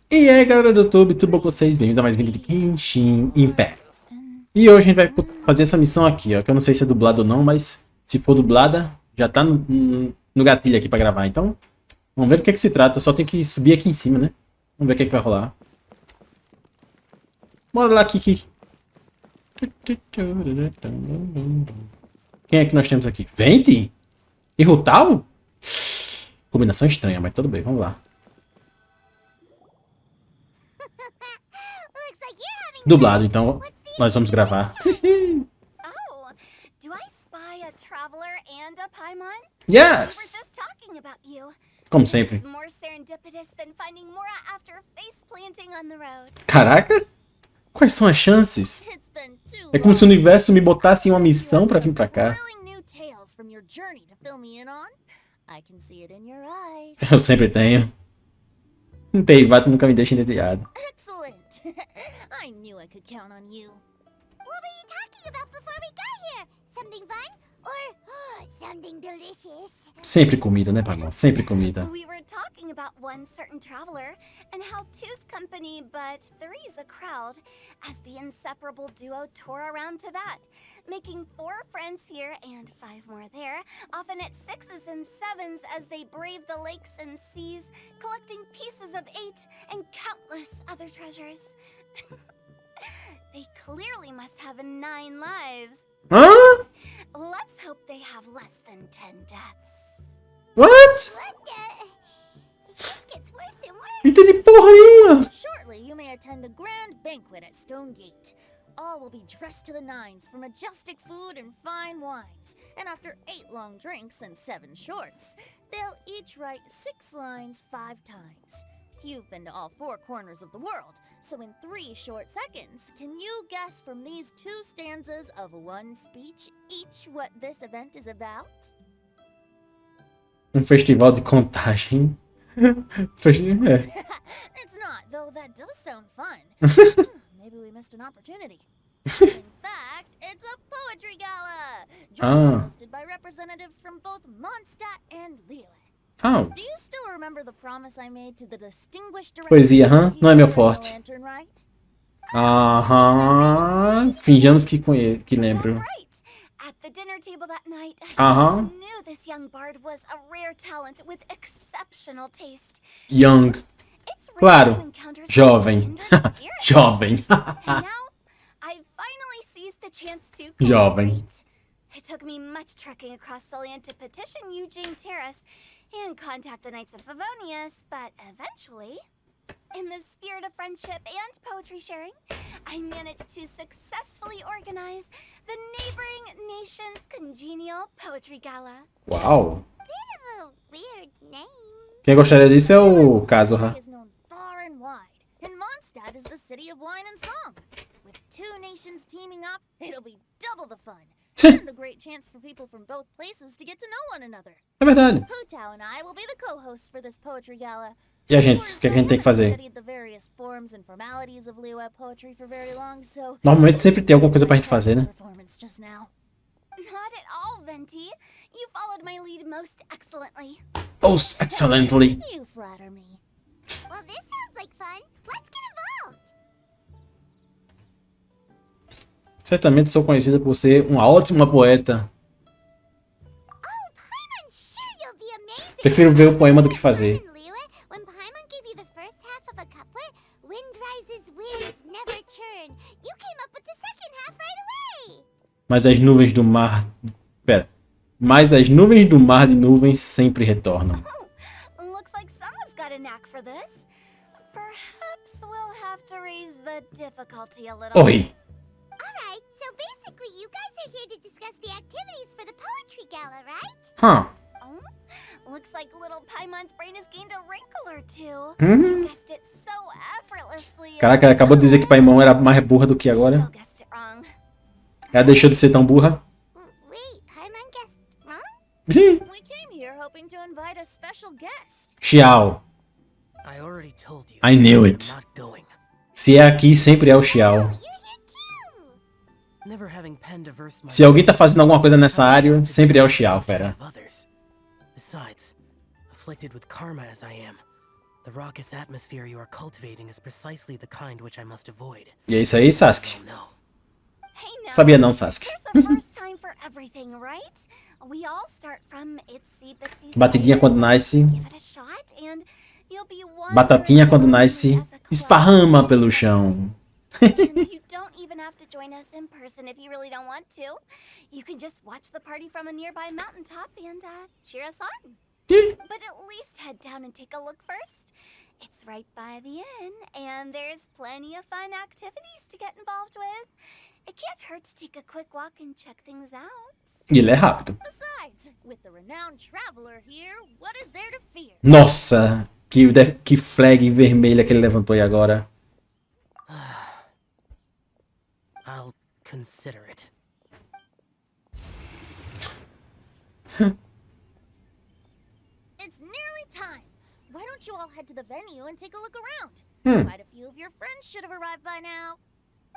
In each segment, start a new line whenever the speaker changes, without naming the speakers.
E aí galera do YouTube, tudo bom com vocês? Bem-vindos a mais um vídeo de Genshin Império. E hoje a gente vai fazer essa missão aqui, ó, que eu não sei se é dublada ou não, mas se for dublada, já tá no gatilho aqui pra gravar. Então, vamos ver do que se trata. Eu só tenho que subir aqui em cima, né? Vamos ver o que vai rolar. Bora lá, Kiki. Quem é que nós temos aqui? Vente? E Rutal? Combinação estranha, mas tudo bem, vamos lá. Dublado, então nós vamos gravar. Yes! Como sempre. Caraca! Quais são as chances? É como se o universo me botasse em uma missão pra vir pra cá. Eu sempre tenho. Deivato nunca me deixa entediado.
I knew I could count on you. What were you talking about before we got here? Something fun? Or something delicious?
Sempre comida, né, Pamela? Sempre comida.
We were talking about one certain traveler and how two's company but three's a crowd as the inseparable duo tore around Tibet, making 4 friends here and 5 more there, often at 6s and 7s as they brave the lakes and seas, collecting pieces of 8 and countless other treasures. They clearly must have 9 lives.
Huh?
Let's hope they have less than 10 deaths.
What?
It just gets worse and worse.
Não entendi porra nenhuma.
Shortly, you may attend a grand banquet at Stone Gate. All will be dressed to the nines for majestic food and fine wines. And after 8 long drinks and 7 shorts, they'll each write 6 lines 5 times. You've been to all 4 corners of the world, so in 3 short seconds, can you guess from these 2 stanzas of one speech each what this event is about?
Festival de contagem.
It's not, though that does sound fun. Maybe we missed an opportunity. In fact, it's a poetry gala, hosted by representatives from both Mondstadt and Lille.
Oh.
Do you still remember the promise I made to the distinguished director?
Poesia, não é meu forte. Aham. Finjamos que lembro.
At the dinner table that night,
I
knew this young bard was a rare talent with exceptional taste.
Young. Claro. Jovem. Jovem.
And now, I finally seized the chance to
Jovem.
It took me much trekking across the land to petition Eugene Terrace and contact the Knights of Favonius, but eventually, in the spirit of friendship and poetry sharing, I managed to successfully organize the neighboring nation's congenial poetry gala.
Uau.
Bit of a weird name.
Quem gostaria disso é o Kazuha.
Is known far and wide, and Mondstadt is the city of wine and song. With 2 nations teaming up, it'll be double the fun. And a great chance for people from both places to get to know one another.
É verdade.
Putao and I will be the co-hosts for this poetry gala.
E a gente? O que a gente tem que fazer? Normalmente sempre tem alguma coisa pra gente fazer, né?
Not at all, Venti. You followed my lead most excellently.
Most excellently.
You flatter me. Well, this sounds like fun. Let's get involved.
Certamente sou conhecida por ser uma ótima poeta.
Oh, Paimon, sure you'll be amazing.
Prefiro ver o poema do que fazer.
When Paimon gave you the first half of a couplet, wind rises, winds never churn. You came up with the second half right away.
Mas as nuvens do mar... Pera. Mas as nuvens do mar de nuvens sempre retornam.
Oh, looks like someone's got a knack for this. Perhaps we'll have to raise the difficulty a little.
Oi.
Alright, so basically you guys are here to discuss the activities for the poetry gala, right?
Huh.
Oh, looks like little Paimon's brain has gained a wrinkle or 2. Guessed it so effortlessly.
Caraca, ela acabou de dizer que Paimon era mais burra do que agora.
Still guessed it wrong.
Ela deixou de ser tão burra.
Wait, Paimon guessed wrong?
Ih.
We came here hoping to invite a special guest.
Xiao.
I already told you.
I knew it.
I'm not going.
Se é aqui, sempre é o Xiao.
You're here too.
Never having penned a verse
Se alguém tá fazendo alguma coisa nessa área, sempre é o Xiao, fera.
Besides, afflicted with karma as I am, The raucous atmosphere you are cultivating is precisely the kind which I must avoid.
E é isso aí, Sasuke.
Oh no.
Hey now,
Sabia não, Sasuke.
there's a first time for everything, right? We all start from itsy bitsy
Batidinha quando nasce.
give it a shot and you'll be one
Batatinha quando
as
nasce,
a club.
esparrama pelo chão.
And you don't even have to join us in person if you really don't want to. You can just watch the party from a nearby mountaintop and cheer us on.
Ih,
But at least head down and take a look first. It's right by the inn, and there's plenty of fun activities to get involved with. It can't hurt to take a quick walk and check things out.
e ele é rápido.
Besides, with the renowned traveler here, what is there to fear?
Nossa, que flag vermelha que ele levantou aí agora.
I'll consider it.
It's nearly time. Why don't you all head to the venue and take a look around? Quite a few of your friends should have arrived by now.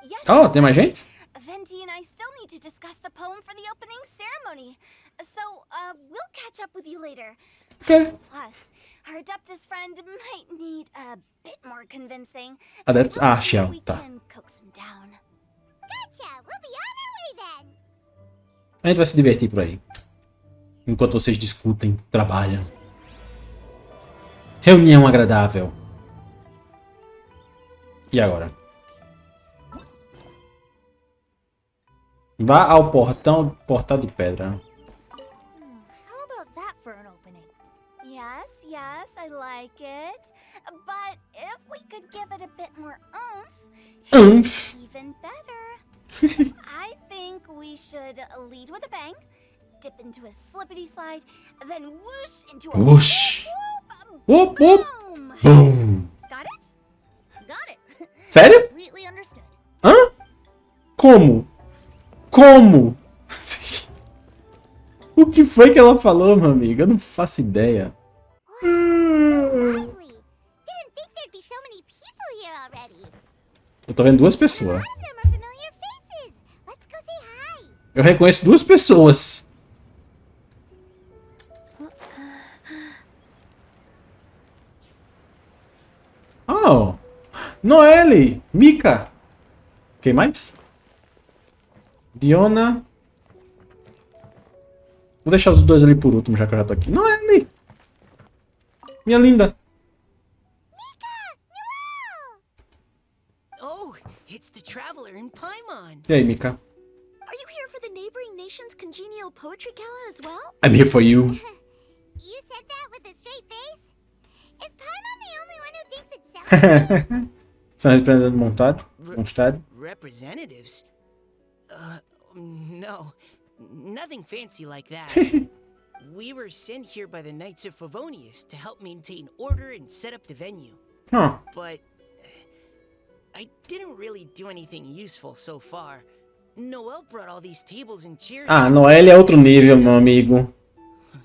Yes,
Oh,
that's
tem mais
right.
gente?
Venti and I still need to discuss the poem for the opening ceremony. So, we'll catch up with you later.
Ok.
Plus, our Adeptus friend might need a bit more convincing.
Adeptus-
We'll
ah,
see if
Xiao,
we
tá.
can coax him down. Gotcha! We'll be on our way then!
A gente vai se divertir por aí. Enquanto vocês discutem, trabalham. Reunião agradável. E agora? Vá ao portal de pedra.
How about that for an opening? Yes, I like it. But if we could give it a bit more oomph, even better. I think we should lead with a bang, dip into a slippity slide, then whoosh into a
Whoosh.
whoop,
Whoop, whoop.
boom.
Boom.
Got it? Got it.
Sério?
Completely understood.
Hã? Como? Como? O que foi que ela falou, meu amigo? Eu não faço ideia.
Lively. Didn't think there'd be so many people here already.
Eu tô vendo duas pessoas.
Some of them are familiar faces. Let's go say hi.
Eu reconheço duas pessoas. Oh! Noelle! Mika! Quem mais? Diona. Vou deixar os dois ali por último, já que eu já tô aqui. Noelle! Minha linda!
Oh, it's the traveler in Paimon.
E aí, Mika?
Are you here for the neighboring nation's congenial poetry gala as well?
I'm here for you.
You said that with a straight face? Is Paimon the only one who thinks it's self?
São representantes montado.
Representatives? No. Nothing fancy like that. We were sent here by the Knights of Favonius to help maintain order and set up the venue.
Huh.
But I didn't really do anything useful so far. Noelle brought all these tables and chairs.
Ah, Noelle é outro nível, meu amigo.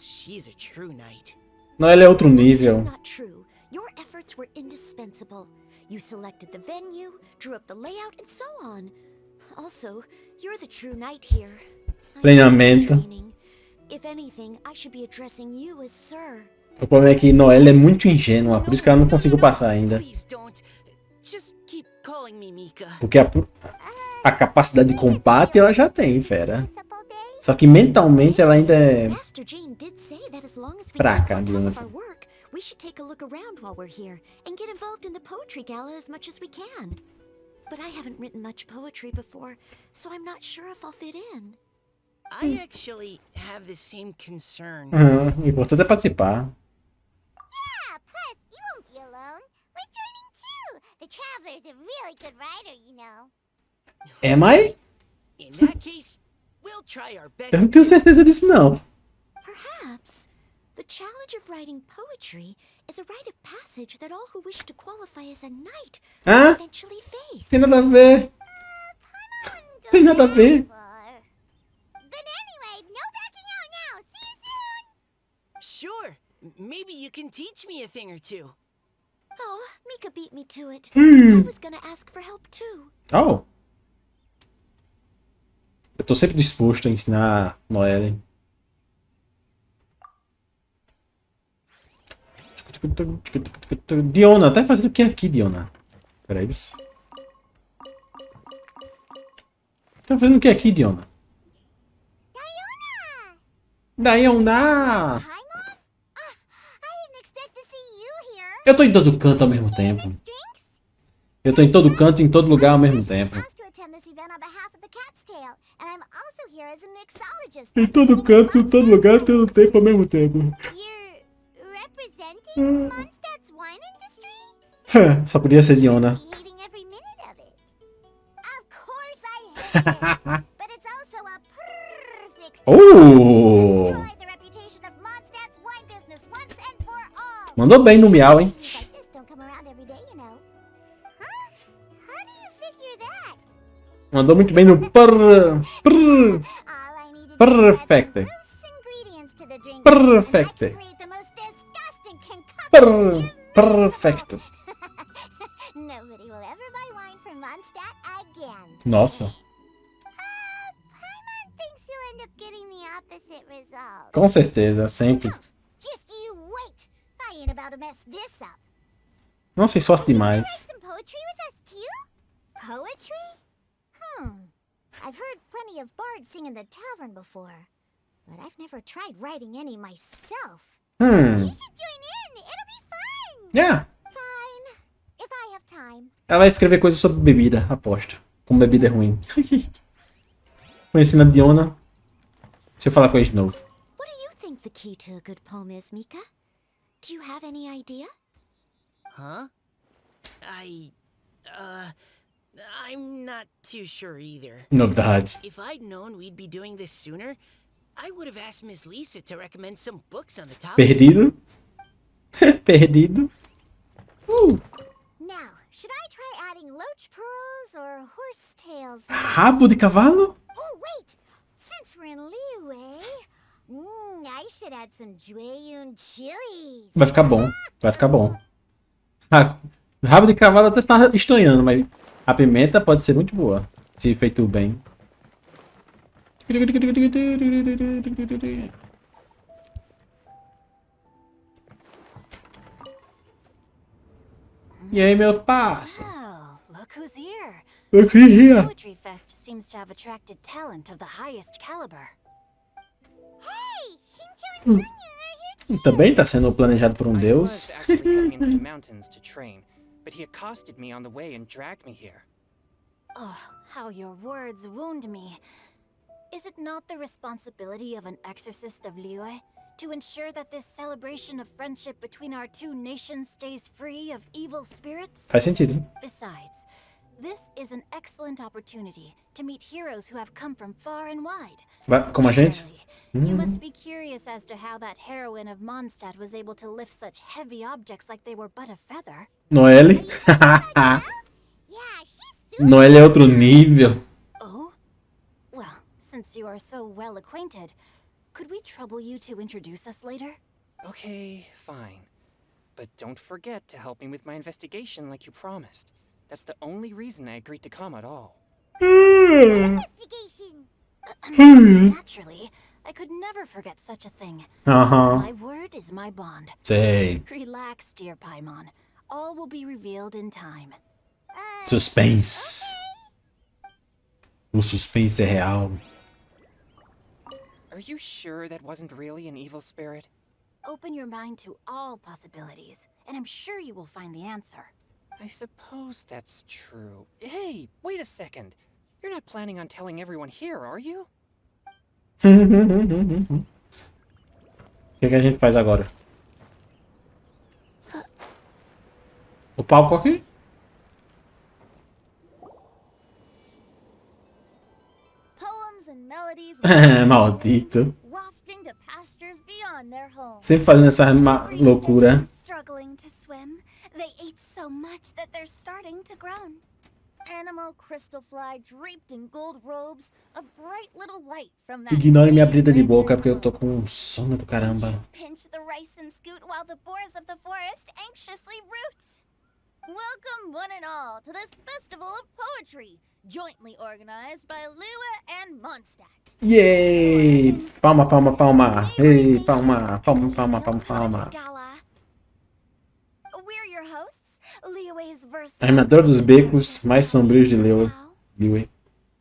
She's a true knight.
Noelle é outro
That's just
nível.
not true. Your efforts were indispensable. You selected the venue, drew up the layout, and so on. Also, you're the true knight here. I
Treinamento.
need training. If anything, I should be addressing you as sir.
O problema é que Noelle é muito ingênua, por isso que ela não conseguiu passar ainda.
Please don't. Just keep calling me Mika.
Porque a capacidade de combate ela já tem, fera. Só que mentalmente ela ainda é
Master Jean did say that as long as we
fraca,
keep on top
digamos
of our
assim.
work, we should take a look around while we're here and get involved in the poetry gala as much as we can. But I haven't written much poetry before, so I'm not sure if I'll fit in.
I actually have the same concern.
O importante é participar.
Yeah, plus, you won't be alone. We're joining too. The Traveler's a really good writer, you know.
Am I?
In that case, we'll try our best.
Eu não tenho certeza disso não.
Perhaps. The challenge of writing poetry is a rite of passage that all who wish to qualify as a knight
Hã?
eventually face.
Tem nada a ver. Tem nada a ver.
But anyway, no backing out now. See you soon.
Sure. Maybe you can teach me a thing or two.
Oh, Mika beat me to it. I was gonna ask for help too.
Oh. Eu tô sempre disposto a ensinar Noelle. Diona, tá fazendo o que aqui, Diona? Peraí. Tá fazendo o que aqui, Diona? Diona!
Hi, Mom. I didn't expect to see you here.
Eu tô em todo canto ao mesmo tempo.
Drinks?
Eu tô em todo canto, em todo lugar ao mesmo tempo.
Asked to attend this event on behalf of the Cat's Tail, and I'm also here as a mixologist.
Em todo canto, em todo lugar, todo tempo ao mesmo tempo.
You're representing Mondstadt's wine industry?
Só podia ser Diona.
Hating every minute of it. Of course I hate it. But it's also a perfect
Oh!
destroy the reputation of Mondstadt's wine business once and for all.
Mandou bem no miau, hein?
Things like this don't come around every day, you know. Huh? How do you figure that?
Mandou muito bem no
All I need to do is
Perfect.
add some gross ingredients to the drink, and I
Perfect.
can create the most disgusting concoction
Perfect.
Nobody will ever buy wine from Mondstadt again.
Nossa,
Paimon thinks you'll end up getting the opposite result.
com certeza, sempre.
Just you wait. I ain't about to mess this up.
Não sei sorte demais.
Write some poetry with us too? Poetry? I've heard plenty of bards sing in the tavern before, but I've never tried writing any myself. You should join in. It'll be fun.
Yeah.
Fine. If I have time.
Ela vai escrever coisas sobre bebida, aposto. Como bebida é ruim. Conhecendo a Diona. Se eu falar com ele de novo.
What do you think the key to a good poem is, Mika? Do you have any idea?
Huh? I'm not too sure either.
Novidade.
If I'd known we'd be doing this sooner, I would have asked Miss Lisa to recommend some books on the topic.
Perdido. Perdido.
Now, should I try adding loach pearls or horse tails?
Rabo de cavalo?
Oh, wait! Since we're in Liyue, I should add some Jueyun chilies.
Vai ficar bom. Vai ficar bom. Ah, rabo de cavalo até está estranhando, mas a pimenta pode ser muito boa. Se feito bem. E aí, meu parça?
Oh, look who's here.
Look here.
Poetry Fest seems to have attracted talent of the highest caliber.
Hey, Shincho and Sonya are here too.
Também tá sendo planejado por um
I
deus.
was actually heading into the mountains to train, but he accosted me on the way and dragged me here.
Oh, how your words wound me. Is it not the responsibility of an exorcist of Liyue to ensure that this celebration of friendship between our two nations stays free of evil spirits?
Faz sentido.
Besides, this is an excellent opportunity to meet heroes who have come from far and wide.
Vai, como a gente?
Surely, you must be curious as to how that heroine of Mondstadt was able to lift such heavy objects like they were but a feather.
Noelle.
Yeah, she's super.
Noelle é outro nível.
Oh? Well, since you are so well acquainted, could we trouble you to introduce us later?
Okay, fine. But don't forget to help me with my investigation like you promised. That's the only reason I agreed to come at all.
Investigation.
Naturally, I could never forget such a thing.
Aham.
My word is my bond.
Sei.
Relax, dear Paimon. All will be revealed in time.
Suspense. O suspense é real.
Are you sure that wasn't really an evil spirit?
Open your mind to all possibilities, and I'm sure you will find the answer.
I suppose that's true. Hey, wait a second. You're not planning on telling everyone here, are you?
O que a gente faz agora? O palco aqui?
Poems and melodies
Maldito.
wafting to pastures beyond their home.
Sempre fazendo essa loucura.
Struggling to swim, they ate so much that they're starting to groan. Animal crystal fly draped in gold robes, a bright little light from that.
Ignore minha brida de
lace
boca
lantern
porque eu tô com
glows.
sono do caramba.
Just pinch the rice and scoot while the boars of the forest anxiously root. Welcome one and all to this festival of poetry, jointly organized by Liyue and Mondstadt.
Yay! Palma, palma, palma. Ei, palma, palma, palma, palma, palma.
Gala.
your hosts, Liyue's verse.
Animador dos becos mais sombrios de Liyue.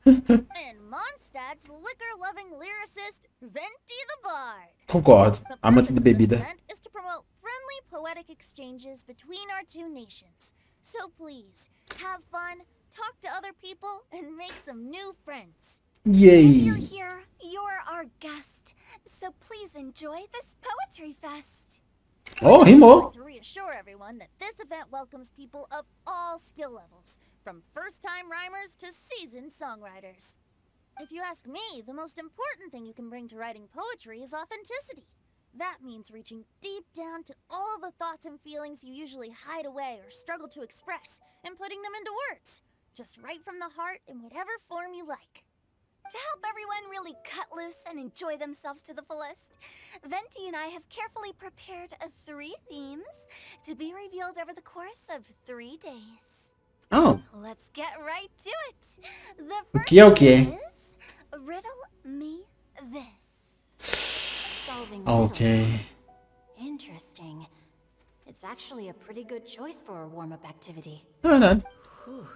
And Mondstadt's liquor-loving lyricist, Venti the Bard.
Concordo.
The
Amante
purpose
de
of this
bebida.
event is to promote friendly poetic exchanges between our two nations. So please, have fun, talk to other people, and make some new friends.
You're
Yay!
here, you're our guest. So please enjoy this poetry fest.
Oh,
I'd
rimou.
like to reassure everyone that this event welcomes people of all skill levels, from first-time rhymers to seasoned songwriters. If you ask me, the most important thing you can bring to writing poetry is authenticity. That means reaching deep down to all the thoughts and feelings you usually hide away or struggle to express, and putting them into words. Just write from the heart in whatever form you like.
To help everyone really cut loose and enjoy themselves to the fullest, Venti and I have carefully prepared 3 themes to be revealed over the course of 3 days.
Oh,
Let's get right to it. The first
que é o que é?
is Riddle Me This. Solving
ok.
riddles. Interesting. It's actually a pretty good choice for a warm-up activity.
É verdade.
Whew.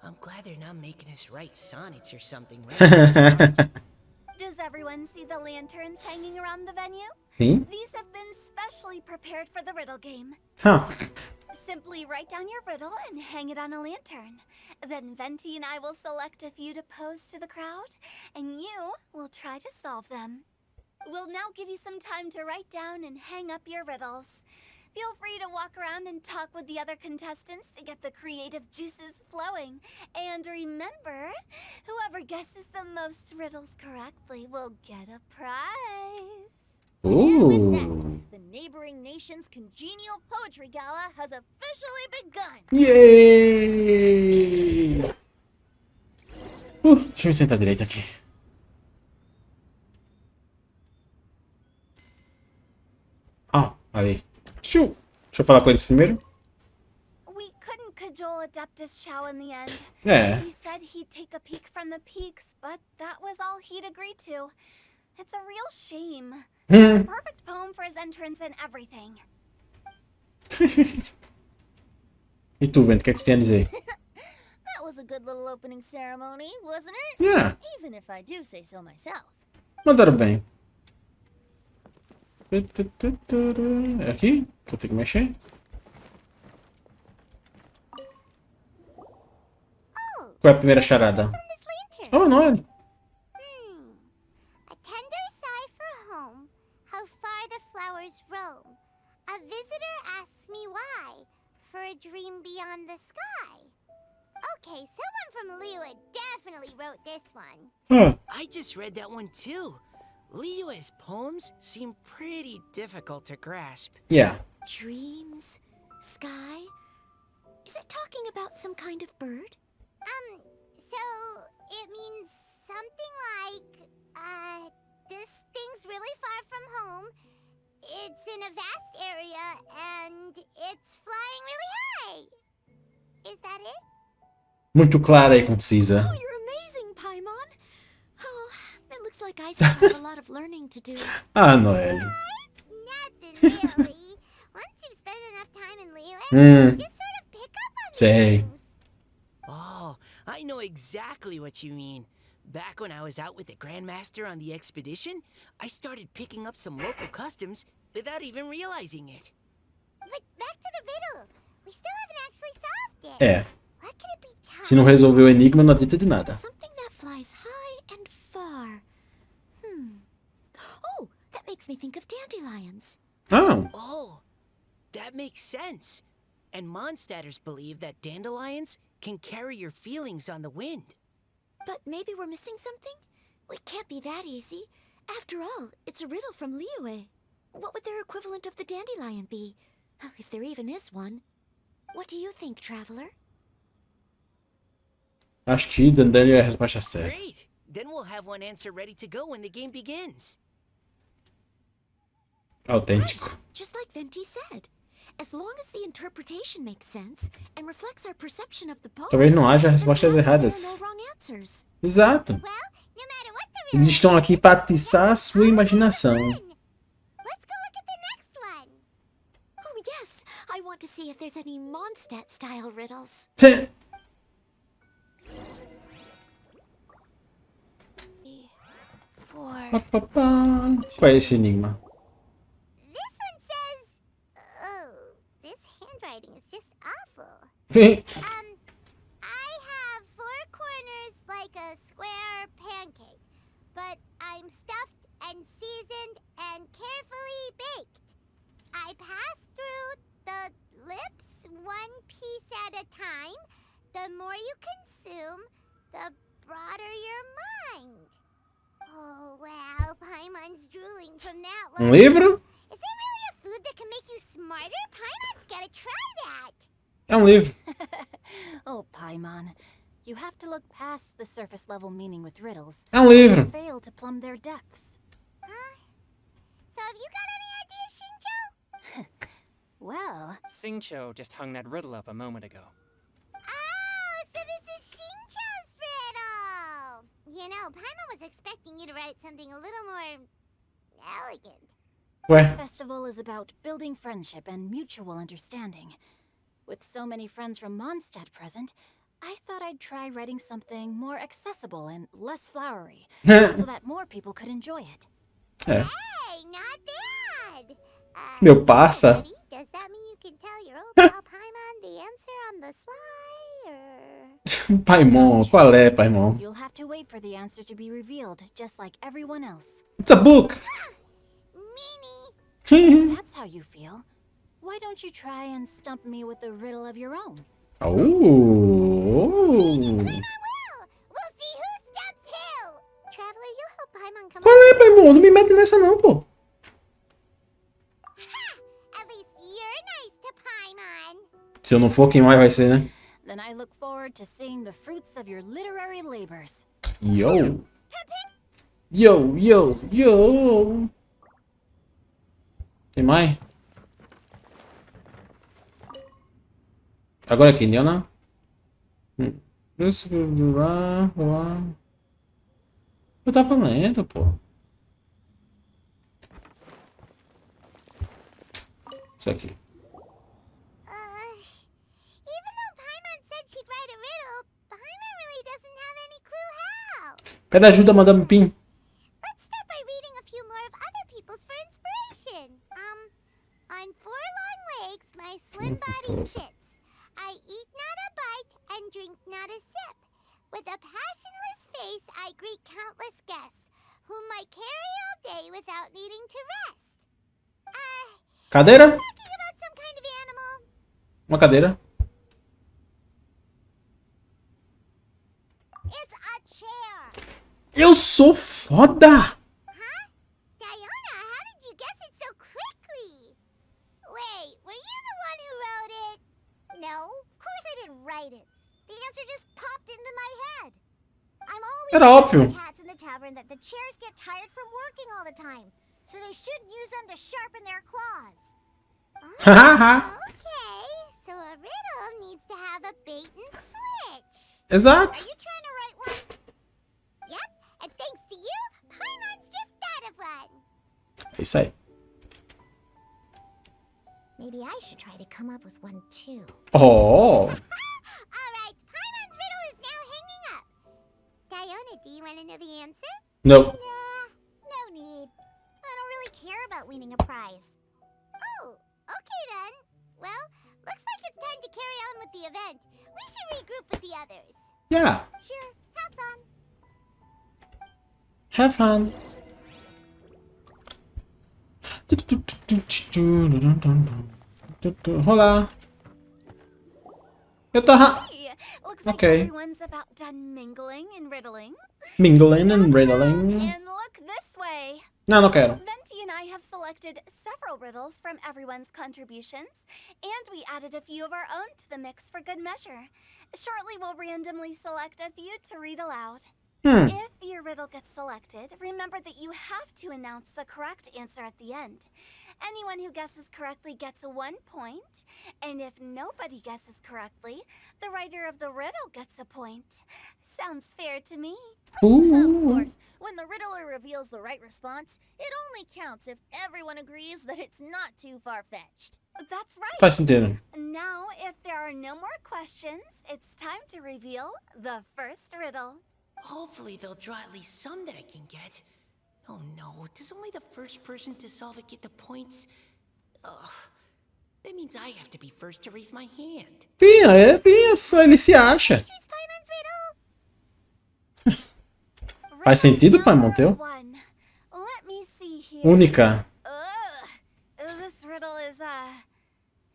I'm glad they're not making us write sonnets or something, right?
Does everyone see the lanterns hanging around the venue?
Sim.
These have been specially prepared for the riddle game.
Huh.
Simply write down your riddle and hang it on a lantern. Then Venti and I will select a few to pose to the crowd, and you will try to solve them. We'll now give you some time to write down and hang up your riddles. Feel free to walk around and talk with the other contestants to get the creative juices flowing. And remember, whoever guesses the most riddles correctly will get a prize.
And with
Uh.
that, the neighboring nation's congenial poetry gala has officially begun.
Yay! Deixa eu me sentar direito aqui. Ah, ali. Deixa eu falar com eles primeiro.
We couldn't cajole Adeptus Chow in the end.
É.
He said he'd take a peek from the peaks, but that was all he'd agree to. It's a real shame. Perfect poem for his entrance and everything.
E tu, Vento, o que é que tu tem a dizer?
That was a good little opening ceremony, wasn't it?
Yeah,
Even if I do say so myself.
mandaram bem. É aqui que eu tenho que mexer? Qual é a primeira charada? Oh, não é?
A tender sigh for home, how far the flowers roam. A visitor asks me why, for a dream beyond the sky. Okay, someone from Liyue definitely wrote this one.
Ah,
I just read that one too. Liyue's poems seem pretty difficult to grasp.
yeah.
Dreams? Sky? Is it talking about some kind of bird?
So it means something like, this thing's really far from home. It's in a vast area, and it's flying really high. Is that it?
Muito clara e concisa.
Oh, you're amazing, Paimon. Oh, it looks like I still have a lot of learning to do.
Ah, Noelle.
Nothing really. Once you've spent enough time in Liyue,
Hmm.
you just sort of pick up on these
Sei.
things.
Oh, I know exactly what you mean. Back when I was out with the Grandmaster on the expedition, I started picking up some local customs without even realizing it.
But back to the riddle. We still haven't actually solved it.
É.
What could it be?
Se não resolver o enigma, não adianta de nada.
Something that flies high and far. Oh, that makes me think of dandelions.
Ah,
Oh, that makes sense. And Mondstadters believe that dandelions can carry your feelings on the wind.
But maybe we're missing something? It can't be that easy. After all, it's a riddle from Liyue. What would their equivalent of the dandelion be? If there even is one. What do you think, traveler?
acho que Dandelion é a resposta certa.
Great! Then we'll have one answer ready to go when the game begins.
Autêntico.
Just like Venti said. As long as the interpretation makes sense and reflects our perception of the poem,
Talvez não haja
then
respostas
perhaps
erradas.
there are no wrong answers.
Exato.
Well, no matter what the riddle
Eles estão aqui para atiçar a sua imaginação.
Let's go look at the next one.
Oh yes, I want to
see if there's any Mondstadt-style riddles.
Qual é esse enigma?
This one says, oh, this handwriting is just awful. I have 4 corners like a square pancake, but I'm stuffed and seasoned and carefully baked. I pass through the lips 1 piece at a time. The more you consume, the broader your mind. Oh, wow, Paimon's drooling from that one.
Livro?
Is there really a food that can make you smarter? Paimon's gotta try that.
É livro.
Oh, Paimon. You have to look past the surface level meaning with riddles.
É livro.
Fail to plumb their depths.
Huh? So have you got any ideas, Shinjo?
Well,
Singcho just hung that riddle up a moment ago.
Oh, so this is Shincho's riddle. You know, Paimon was expecting you to write something a little more elegant.
this
Ué,
festival is about building friendship and mutual understanding. With so many friends from Mondstadt present, I thought I'd try writing something more accessible and less flowery, so that more people could enjoy it.
é.
Hey, not bad.
Meu parça.
Buddy, does that mean you can tell your old pal Paimon the answer on the sly, or...
Paimon, qual é, Paimon?
You'll have to wait for the answer to be revealed, just like everyone else.
It's a book!
Meanie.
That's how you feel. Why don't you try and stump me with a riddle of your own?
Oh.
Paimon will. We'll see who stumps who. Traveler, you help Paimon come
Qual
up.
é, Paimon? Não me mete nessa não, pô.
Ha! At least you're nice to Paimon.
Se eu não for, quem mais vai ser, né?
Then I look forward to seeing the fruits of your literary labors.
Yo. Yo, yo, yo. Tem mais? Agora aqui, entendeu, não? Eu tava lendo, pô. Isso aqui.
Even though Paimon said she'd write a riddle, Paimon really doesn't have any clue how.
Pede ajuda, Madame Pim.
Let's start by reading a few more of other people's for inspiration. On 4 long legs, my slim body sits. I eat not a bite and drink not a sip. With a passionless face, I greet countless guests, whom I carry all day without needing to rest.
Cadeira?
Talking about some kind of animal.
Uma cadeira.
It's a chair.
Eu sou foda!
Huh? Diona, how did you guess it so quickly? Wait, were you the one who wrote it? No, of course I didn't write it. The answer just popped into my head. I'm always
Era óbvio.
telling the cats in the tavern that the chairs get tired from working all the time, so they shouldn't use them to sharpen their claws.
Hahaha.
Okay, so a riddle needs to have a bait and switch.
Exato.
Are you trying to write one? Yep, and thanks to you, Paimon's just thought of one.
É isso aí.
Maybe I should try to come up with one too.
Oh.
Alright, Paimon's riddle is now hanging up. Diona, do you want to know the answer?
Não.
Nah, no need. I don't really care about winning a prize. Oh, okay then. Well, looks like it's time to carry on with the event. We should regroup with the others.
Yeah.
Sure, have fun.
Have fun. Olá. Eu tava
Hey, looks
Okay.
like everyone's about done mingling and riddling.
mingling and
Gather
riddling.
around And look this way.
Não, não quero.
Venti and I have selected several riddles from everyone's contributions, and we added a few of our own to the mix for good measure. Shortly, we'll randomly select a few to read aloud. If your riddle gets selected, remember that you have to announce the correct answer at the end.
Anyone who guesses correctly gets 1 point, and if nobody guesses correctly, the writer of the riddle gets a point. Sounds fair to me.
Of course, when the riddler reveals the right response, it only counts if everyone agrees that it's not too far-fetched.
That's right.
Faz sentido.
Now, if there are no more questions, it's time to reveal the first riddle.
Hopefully they'll draw at least some that I can get. Oh no, does only the first person to solve it get the points? Ugh. That means I have to be first to raise my hand.
Pia, é isso, ele se acha.
Here's Paimon's riddle.
Faz sentido, Paimon, teu?
One. Let me see here.
Única.
This riddle is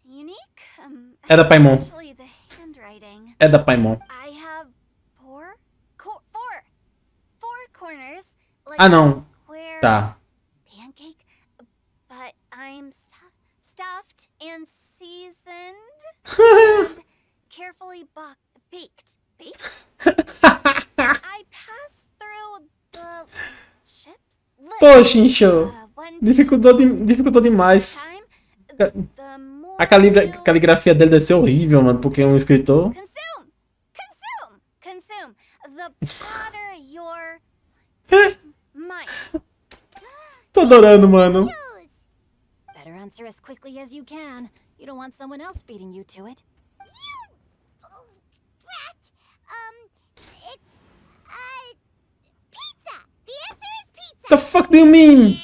unique.
É da Paimon.
Especially the handwriting.
É da Paimon.
I have four corners. Like
Ah, não.
a square
Tá.
pancake, but I'm stuffed and seasoned and carefully baked. I pass through the chips.
Pô, Xinxô.
One
Dificultou demais.
time, the more
A
you
caligrafia dele deve ser horrível, mano, porque é um escritor.
consume. The hotter your mind.
Tô adorando, mano.
Choose.
Better answer as quickly as you can. You don't want someone else beating you to it.
You brat. It's pizza. The answer is pizza.
The fuck do you mean?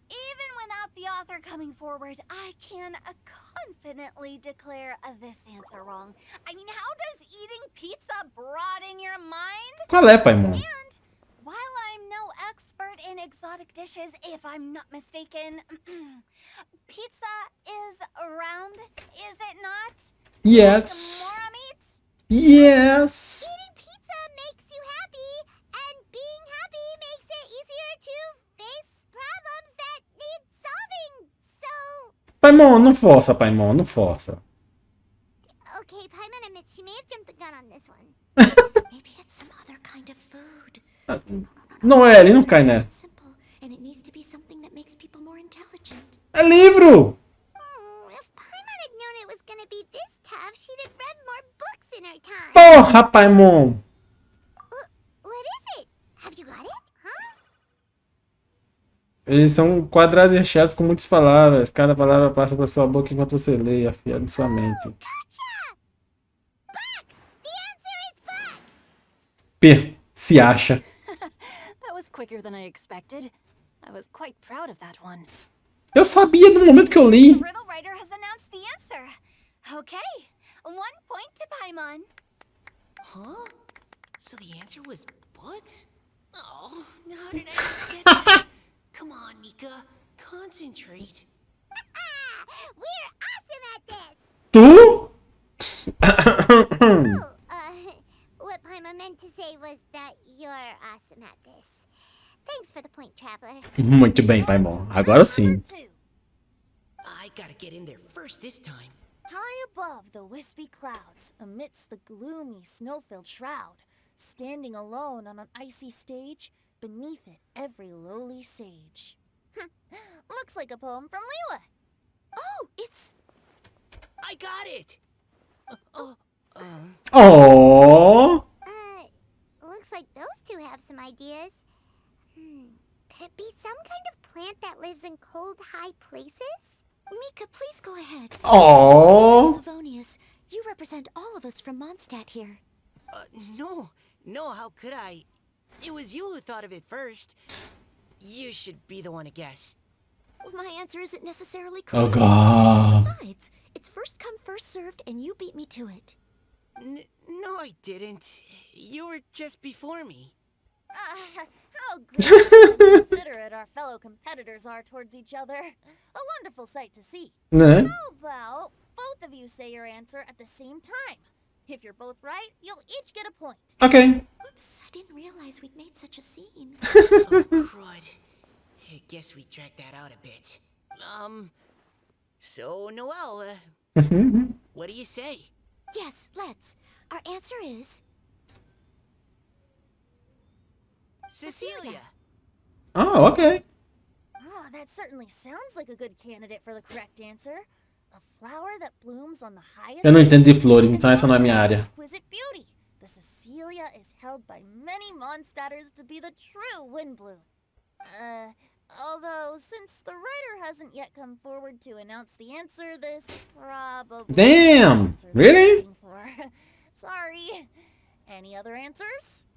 Even without the author coming forward, I can confidently declare this answer wrong. I mean, how does eating pizza broaden your mind?
Qual é, Paimon?
And while I'm no expert in exotic dishes, if I'm not mistaken, pizza is round, is it not?
Yes.
Mora meat?
Yes.
Eating pizza makes you happy, and being happy makes it easier to face problems that need solving. So,
Paimon, não força, Paimon, não força.
okay, Paimon admits she may have jumped the gun on this one.
Maybe it's some other kind of food.
Não é, ele não cai, né?
It's simple, and it needs to be something that makes people more intelligent.
É livro!
If Paimon had known it was gonna be this tough, she'd have read more books in her time.
Porra, Paimon!
What is it? Have you got it? Huh?
Eles são quadrados recheados com muitas palavras. Cada palavra passa por sua boca enquanto você lê, afiado em sua mente.
Gotcha! Bucks! The answer is bucks!
P. Se acha.
That was quicker than I expected. I was quite proud of that one.
Eu sabia do momento que eu li.
The riddle writer has announced the answer. Okay, 1 point to Paimon.
Huh? So the answer was books? Oh, how did I forget that? Come on, Mika. Concentrate.
We're awesome at this!
Tu?
What Paimon meant to say was that you're awesome at this. Thanks for the point, Traveler.
Muito bem, Paimon. Agora sim.
Number 2.
I gotta get in there first this time.
High above the wispy clouds, amidst the gloomy snow-filled shroud, standing alone on an icy stage, beneath it every lowly sage. Looks like a poem from Leela.
Oh, it's
I got it!
Oh.
Looks like those two have some ideas. Could it be some kind of plant that lives in cold, high places?
Mika, please go ahead.
Oh.
Favonius, you represent all of us from Mondstadt here.
No, how could I? It was you who thought of it first. You should be the one to guess.
Well, my answer isn't necessarily
Oh
correct.
god.
Besides, it's first come, first served, and you beat me to it.
No, I didn't. You were just before me.
How gracious and considerate our fellow competitors are towards each other. A wonderful sight to see.
Né?
How about both of you say your answer at the same time? If you're both right, you'll each get a point.
Ok.
Oops, I didn't realize we'd made such a scene.
Oh, crud. I guess we dragged that out a bit. So, Noelle, what do you say?
Yes, let's. Our answer is
Cecilia!
Ah, ok.
Oh, that certainly sounds like a good candidate for the correct answer. A flower that blooms on the highest.
Eu não entendo de flores, então essa não é minha área.
Exquisite beauty. The Cecilia is held by many Mondstadters to be the true wind bloom. Although since the writer hasn't yet come forward to announce the answer, this probably.
Damn! Really?
Sorry. Any other answers?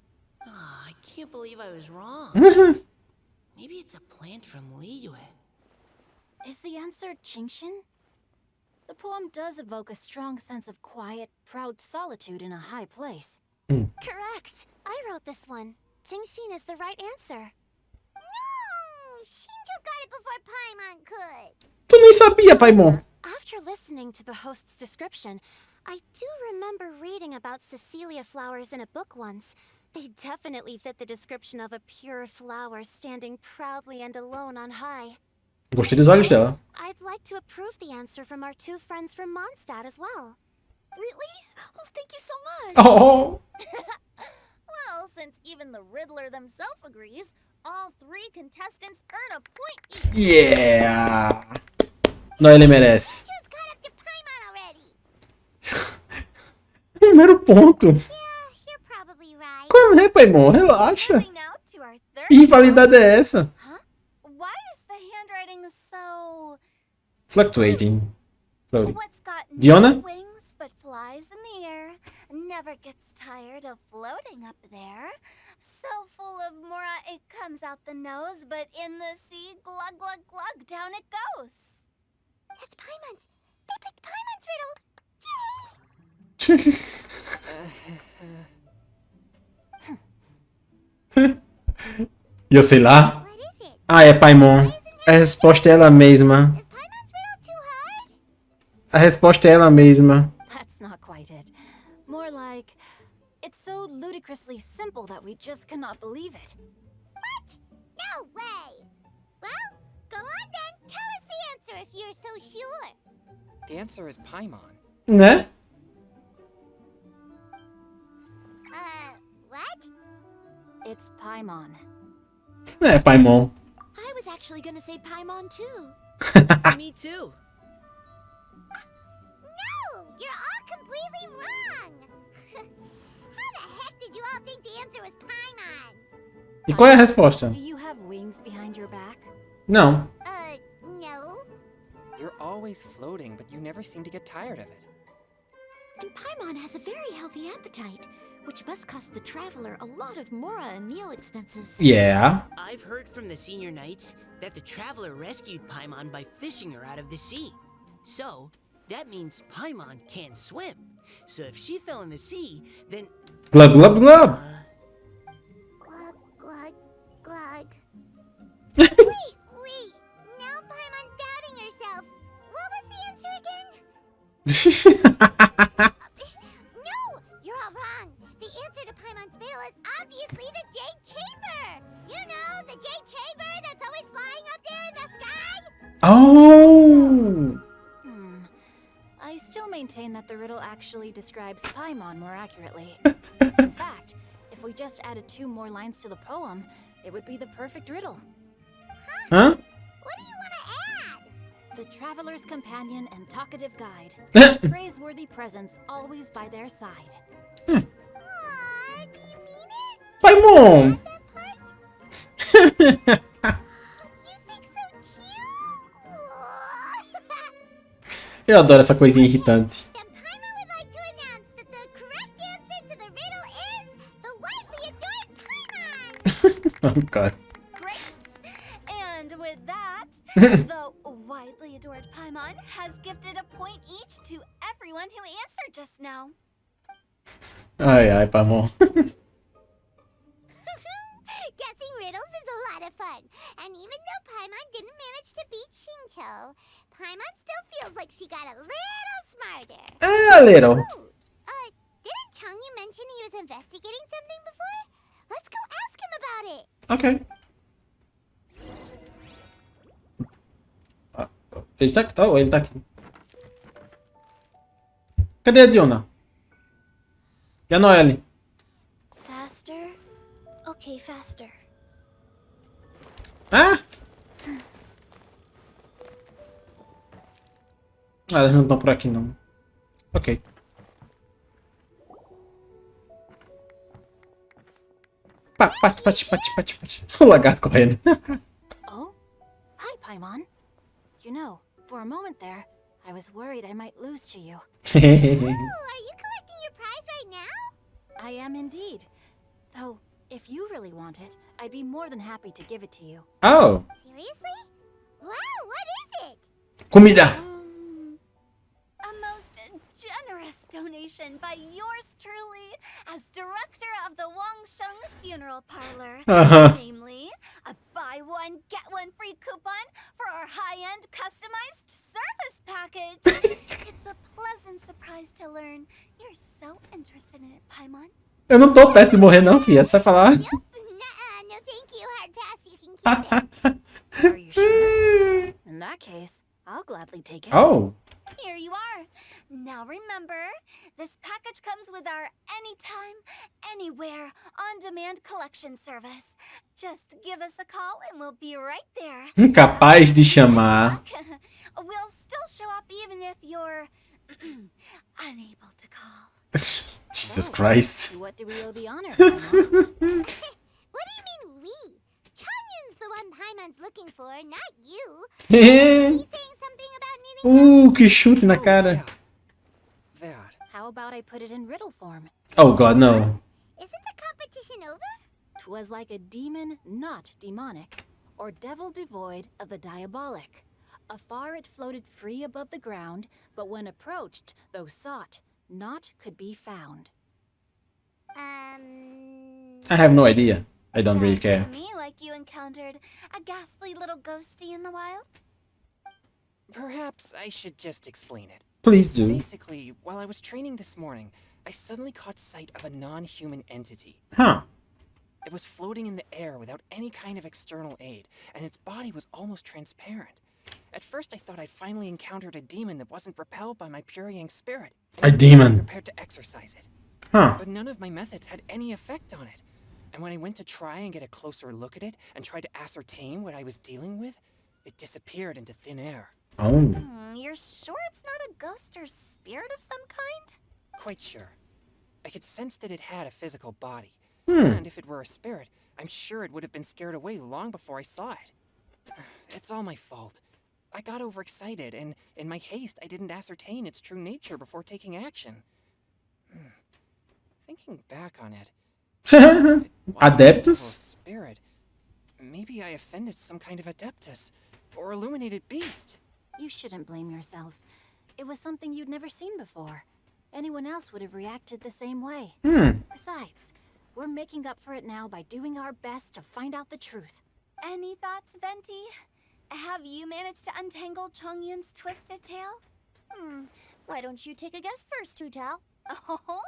Oh, I can't believe I was wrong. Maybe it's a plant from Liyue.
Is the answer Genshin? The poem does evoke a strong sense of quiet, proud solitude in a high place.
Correct. I wrote this one. Genshin is the right answer.
No! Shinjo got it before Paimon could.
Tu nem sabia, Paimon.
After listening to the host's description, I do remember reading about Cecilia flowers in a book once. They definitely fit the description of a pure flower standing proudly and alone on high.
Gostei dos olhos dela.
I'd like to approve the answer from our two friends from Mondstadt as well.
Really? Oh, thank you so much.
Oh!
Well, since even the Riddler themselves agrees, all 3 contestants earn a point each.
Yeah! Não, ele merece.
Shinjo's caught up to Paimon already.
Primeiro ponto.
Yeah, you're probably right.
Qual é, Paimon? Relaxa.
Moving now to our third.
Que rivalidade é essa?
Huh? Why is the handwriting so?
Fluctuating. Floating.
What's got
Diona?
no wings but flies in the air, never gets tired of floating up there. So full of mora it comes out the nose, but in the sea, glug glug glug, down it goes.
That's Paimon's. They picked Paimon's riddle.
E eu sei lá.
What is it?
Ah, é Paimon. A resposta é ela mesma.
Is Paimon's riddle too hard?
A resposta é ela mesma.
That's not quite it. More like, it's so ludicrously simple that we just cannot believe it.
What? No way. Well, go on then. Tell us the answer if you're so sure.
The answer is Paimon.
Né?
What?
It's Paimon.
É, Paimon.
I was actually gonna say Paimon too.
Me too.
No! You're all completely wrong! How the heck did you all think the answer was Paimon?
E qual é a resposta?
Do you have wings behind your back?
Não.
No.
You're always floating, but you never seem to get tired of it.
And Paimon has a very healthy appetite, which must cost the traveler a lot of mora and meal expenses.
Yeah.
I've heard from the senior knights that the traveler rescued Paimon by fishing her out of the sea. So, that means Paimon can't swim. So if she fell in the sea, then...
Glug, glug, glug.
Glug, glug, glug. wait. Now Paimon's doubting herself. What was the answer again? No! You're all wrong. The answer to Paimon's riddle is obviously the Jade Chamber! You know, the Jade Chamber that's always flying up there in the sky?
Oh!
I still maintain that the riddle actually describes Paimon more accurately. In fact, if we just added 2 more lines to the poem, it would be the perfect riddle.
Hã?
What do you want to add?
The traveler's companion and talkative guide. Praiseworthy presence always by their side.
Aw, do you mean it?
Paimon!
That part? You think so cute?
Eu adoro essa coisinha irritante.
Then Paimon would like to announce that the correct answer to the riddle is the widely adored Paimon!
Oh, God.
Great! And with that, the widely adored Paimon has gifted a point each to everyone who answered just now.
Ai, ai, Paimon.
Guessing riddles is a lot of fun. And even though Paimon didn't manage to beat Shinjo, Paimon still feels like she got a little smarter.
Ah, little.
Ooh, didn't Changyu mention he was investigating something before? Let's go ask him about it.
Ok. Ah, ele tá aqui. Oh, ele tá aqui. Cadê a Diona? E a Noelle?
Faster? Okay, faster.
Ah! Ah, elas não estão por aqui, não. Ok. Pate. O lagarto correndo.
Oh? Hi, Paimon. You know, for a moment there, I was worried I might lose to you.
Oh, are you collecting your prize right now?
I am indeed. Though, if you really want it, I'd be more than happy to give it to you.
Oh,
Seriously? Wow, what is it?
comida.
A most generous donation by yours truly as director of the Wangsheng Funeral Parlor. Namely, a buy one, get one free coupon for our high-end customized service package. It's a pleasant surprise to learn you're so interested in it, Paimon.
Eu não tô perto de morrer, não, filha. Sai pra lá.
Nope, nuh-uh, no thank you, hard pass, you can keep it.
Are you sure? In that case, I'll gladly take it.
Oh.
Here you are. Now remember, this package comes with our anytime, anywhere, on-demand collection service. Just give us a call and we'll be right there.
Incapaz de chamar.
We'll still show up even if you're unable to call.
Jesus Christ.
To what do we owe the honor, Paimon?
What do you mean we? Chanyun's the one Paimon's looking for, not you. He's saying something about needing
Que chute na cara.
That.
How about I put it in riddle form?
Oh god, no.
Isn't the competition over?
'Twas like a demon not demonic, or devil devoid of the diabolic. Afar it floated free above the ground, but when approached, though sought, naught could be found.
I have no idea. I don't really
Sounds
care.
to me like you encountered a ghastly little ghostie in the wild.
Perhaps I should just explain it.
Please do.
Basically, while I was training this morning, I suddenly caught sight of a non-human entity.
Huh.
It was floating in the air without any kind of external aid, and its body was almost transparent. At first, I thought I'd finally encountered a demon that wasn't repelled by my Puriyang spirit. and
A
I was
demon.
prepared to exorcise it.
Huh.
But none of my methods had any effect on it. And when I went to try and get a closer look at it and tried to ascertain what I was dealing with, it disappeared into thin air.
Oh.
You're sure it's not a ghost or spirit of some kind?
Quite sure. I could sense that it had a physical body.
Hmm.
And if it were a spirit, I'm sure it would have been scared away long before I saw it. It's all my fault. I got overexcited, and in my haste, I didn't ascertain its true nature before taking action. Thinking back on it, if it wasn't an evil
Adeptus?
spirit, maybe I offended some kind of adeptus or illuminated beast.
You shouldn't blame yourself. It was something you'd never seen before. Anyone else would have reacted the same way. Besides, we're making up for it now by doing our best to find out the truth.
Any thoughts, Venti? Have you managed to untangle Chongyun's twisted tail?
Why don't you take a guess first, Tutao?
Oh,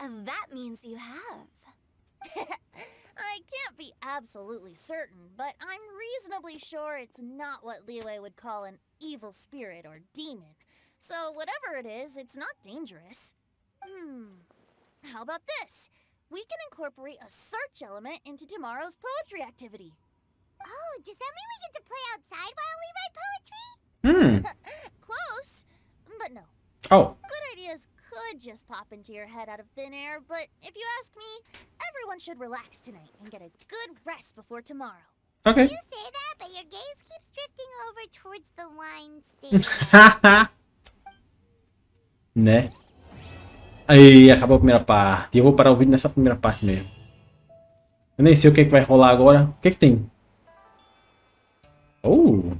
that means you have.
I can't be absolutely certain, but I'm reasonably sure it's not what Liyue would call an evil spirit or demon. So whatever it is, it's not dangerous. How about this? We can incorporate a search element into tomorrow's poetry activity.
Oh, does that mean we get to play outside while we write poetry?
Close, but no.
Oh.
Good ideas could just pop into your head out of thin air, but if you ask me, everyone should relax tonight and get a good rest before tomorrow.
Ok.
You say that, but your gaze keeps drifting over towards the wine stand.
Né? Aí, acabou a primeira parte. Eu vou parar o vídeo nessa primeira parte mesmo. Eu nem sei o que, é que vai rolar agora. O que, é que tem? Oh!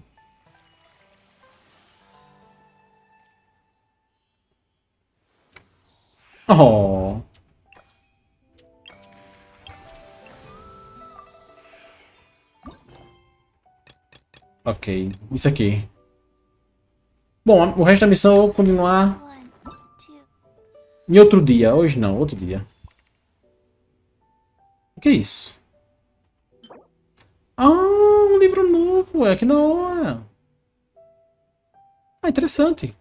Oh! Ok, isso aqui. Bom, o resto da missão eu vou continuar
1, 2.
em outro dia. Hoje não, outro dia. O que é isso? Ah, um livro novo. Que da hora. Ah, interessante.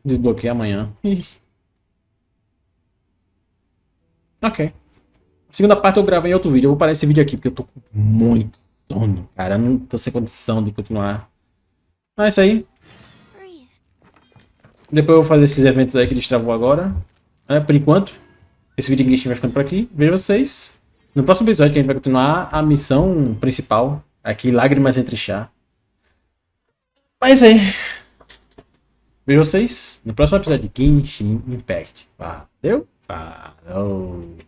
Desbloqueei amanhã. Ih. Ok. Segunda parte eu gravo em outro vídeo. Eu vou parar esse vídeo aqui, porque eu tô com muito sono, cara. Eu não tô sem condição de continuar. Mas é isso aí. Depois eu vou fazer esses eventos aí que destravou agora. Por enquanto, esse vídeo de Genshin vai ficando por aqui. Vejo vocês no próximo episódio, que a gente vai continuar a missão principal. Aqui, Lágrimas entre Chá. Mas é isso aí. Vejo vocês no próximo episódio de Genshin Impact. Valeu? Falou!